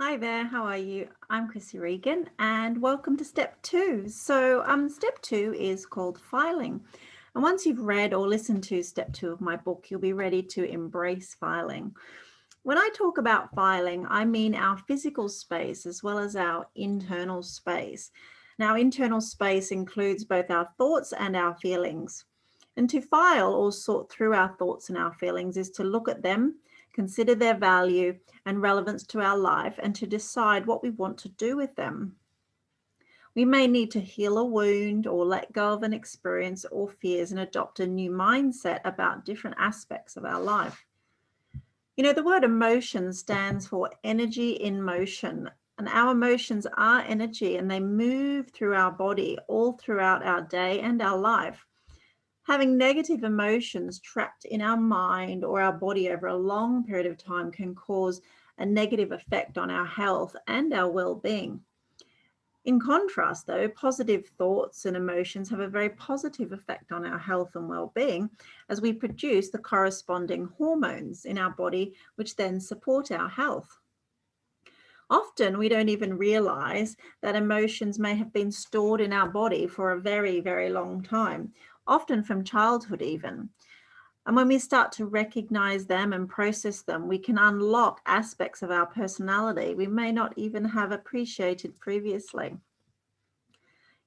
Hi there, how are you? I'm Chrissy Regan and welcome to step two. Step two is called filing. And once you've read or listened to step two of my book, you'll be ready to embrace filing. When I talk about filing, I mean our physical space as well as our internal space. Now, internal space includes both our thoughts and our feelings. And to file or sort through our thoughts and our feelings is to look at them, consider their value and relevance to our life, and to decide what we want to do with them. We may need to heal a wound or let go of an experience or fears and adopt a new mindset about different aspects of our life. You know, the word emotion stands for energy in motion, and our emotions are energy and they move through our body all throughout our day and our life. Having negative emotions trapped in our mind or our body over a long period of time can cause a negative effect on our health and our well-being. In contrast, though, positive thoughts and emotions have a very positive effect on our health and well-being as we produce the corresponding hormones in our body, which then support our health. Often we don't even realize that emotions may have been stored in our body for a very, very long time, often from childhood even. And when we start to recognize them and process them, we can unlock aspects of our personality we may not even have appreciated previously.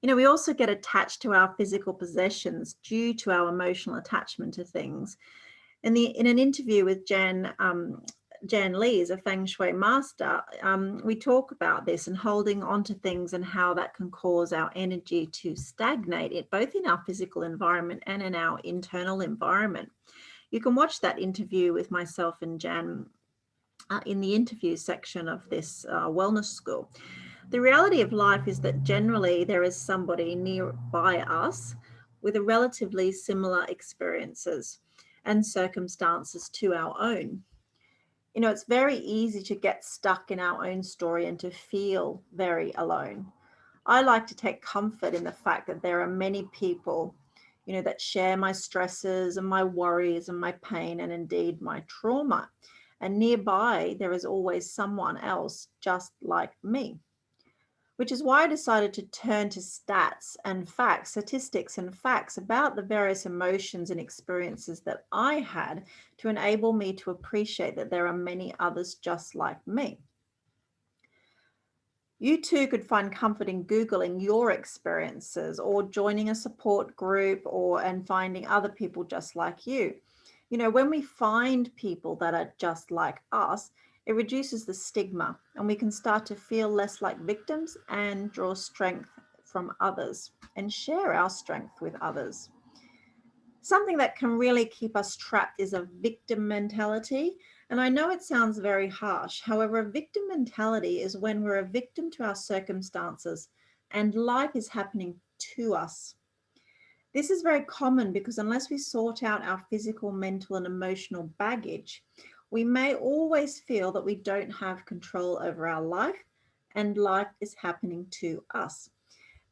You know, we also get attached to our physical possessions due to our emotional attachment to things. In an interview with Jan Lee is a feng shui master. We talk about this and holding on to things and how that can cause our energy to stagnate, it both in our physical environment and in our internal environment. You can watch that interview with myself and Jan in the interview section of this wellness school. The reality of life is that generally there is somebody nearby us with a relatively similar experiences and circumstances to our own. You know, it's very easy to get stuck in our own story and to feel very alone. I like to take comfort in the fact that there are many people, you know, that share my stresses and my worries and my pain and indeed my trauma. And nearby, there is always someone else just like me, which is why I decided to turn to statistics and facts about the various emotions and experiences that I had to enable me to appreciate that there are many others just like me. You too could find comfort in Googling your experiences or joining a support group and finding other people just like you. You know, when we find people that are just like us, it reduces the stigma and we can start to feel less like victims and draw strength from others and share our strength with others. Something that can really keep us trapped is a victim mentality. And I know it sounds very harsh. However, a victim mentality is when we're a victim to our circumstances and life is happening to us. This is very common because unless we sort out our physical, mental, and emotional baggage, we may always feel that we don't have control over our life and life is happening to us.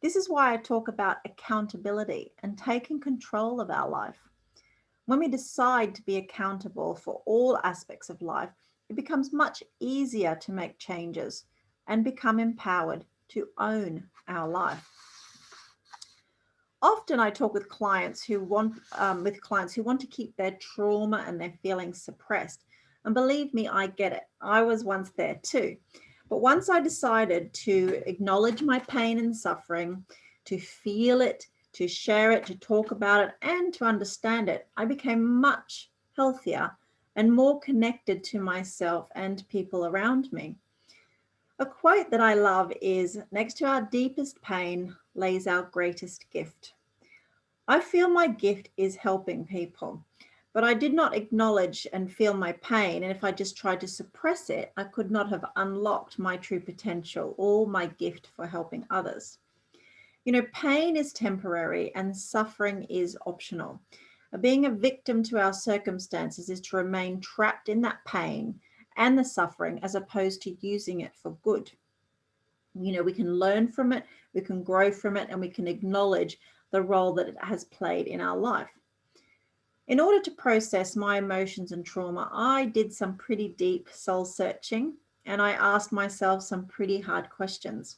This is why I talk about accountability and taking control of our life. When we decide to be accountable for all aspects of life, it becomes much easier to make changes and become empowered to own our life. Often I talk with clients who want to keep their trauma and their feelings suppressed. And believe me, I get it. I was once there too. But once I decided to acknowledge my pain and suffering, to feel it, to share it, to talk about it, and to understand it, I became much healthier and more connected to myself and people around me. A quote that I love is, "Next to our deepest pain lays our greatest gift." I feel my gift is helping people, but I did not acknowledge and feel my pain. And if I just tried to suppress it, I could not have unlocked my true potential or my gift for helping others. You know, pain is temporary and suffering is optional. Being a victim to our circumstances is to remain trapped in that pain and the suffering as opposed to using it for good. You know, we can learn from it, we can grow from it, and we can acknowledge the role that it has played in our life. In order to process my emotions and trauma, I did some pretty deep soul searching and I asked myself some pretty hard questions.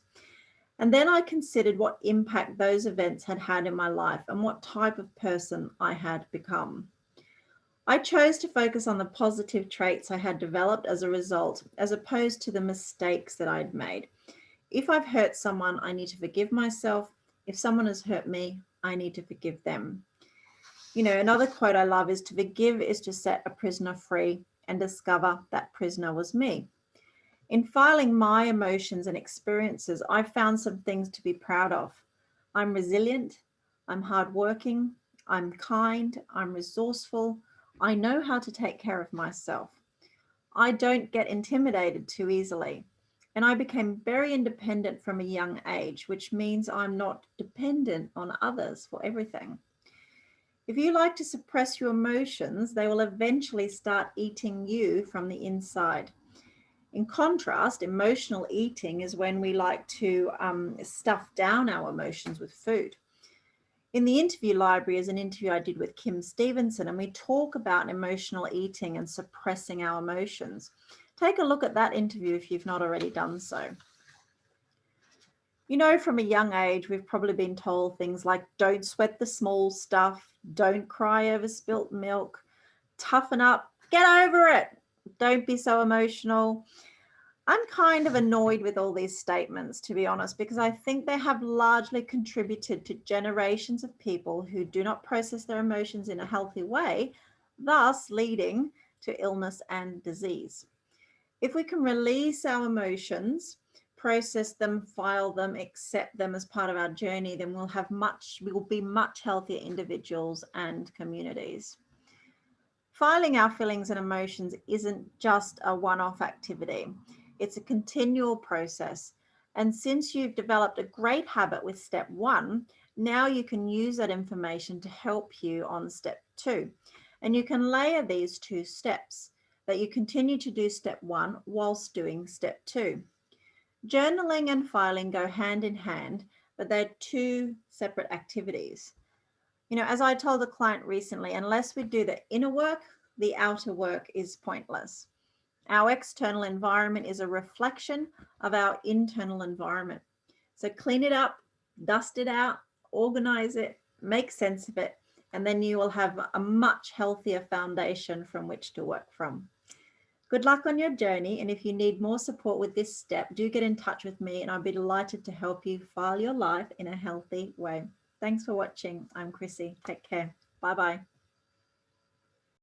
And then I considered what impact those events had had in my life and what type of person I had become. I chose to focus on the positive traits I had developed as a result, as opposed to the mistakes that I'd made. If I've hurt someone, I need to forgive myself. If someone has hurt me, I need to forgive them. You know, another quote I love is, to forgive is to set a prisoner free and discover that prisoner was me. In filing my emotions and experiences, I found some things to be proud of. I'm resilient, I'm hardworking, I'm kind, I'm resourceful, I know how to take care of myself. I don't get intimidated too easily. And I became very independent from a young age, which means I'm not dependent on others for everything. If you like to suppress your emotions, they will eventually start eating you from the inside. In contrast, emotional eating is when we like to stuff down our emotions with food. In the interview library is an interview I did with Kim Stevenson, and we talk about emotional eating and suppressing our emotions. Take a look at that interview if you've not already done so. You know, from a young age, we've probably been told things like, don't sweat the small stuff, don't cry over spilt milk, toughen up, get over it, don't be so emotional. I'm kind of annoyed with all these statements, to be honest, because I think they have largely contributed to generations of people who do not process their emotions in a healthy way, thus leading to illness and disease. If we can release our emotions, process them, file them, accept them as part of our journey, then we will be much healthier individuals and communities. Filing our feelings and emotions isn't just a one-off activity. It's a continual process. And since you've developed a great habit with step 1, now you can use that information to help you on step 2. And you can layer these 2 steps, that you continue to do step 1 whilst doing step 2. Journaling and filing go hand in hand, but they're 2 separate activities. You know, as I told a client recently, unless we do the inner work, the outer work is pointless. Our external environment is a reflection of our internal environment. So clean it up, dust it out, organize it, make sense of it, and then you will have a much healthier foundation from which to work from. Good luck on your journey, and if you need more support with this step, do get in touch with me and I'll be delighted to help you file your life in a healthy way. Thanks for watching. I'm Chrissy. Take care. Bye-bye.